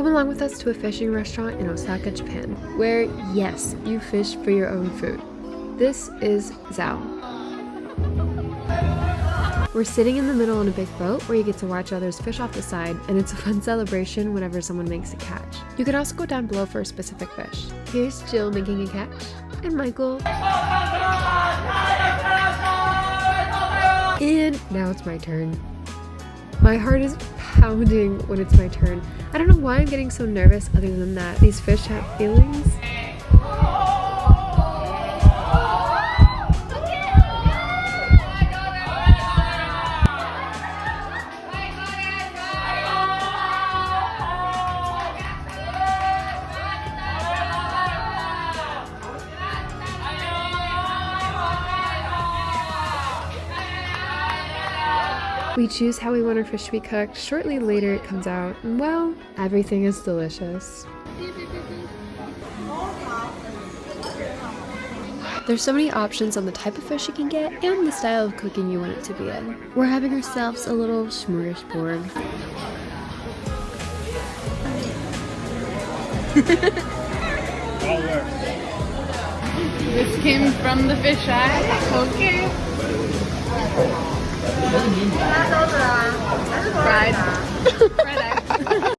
Come along with us to a fishing restaurant in Osaka, Japan, where, yes, you fish for your own food. This is Zao. We're sitting in the middle on a big boat where you get to watch others fish off the side, and it's a fun celebration whenever someone makes a catch. You can also go down below for a specific fish. Here's Jill making a catch, and Michael. And now it's my turn. My heart is pounding when it's my turn. I don't know why I'm getting so nervous other than that these fish have feelings. We choose how we want our fish to be cooked. Shortly later it comes out, and well, everything is delicious. There's so many options on the type of fish you can get and the style of cooking you want it to be in. We're having ourselves a little smorgasbord. This came from the fish eye. Okay. Fried. Fried egg.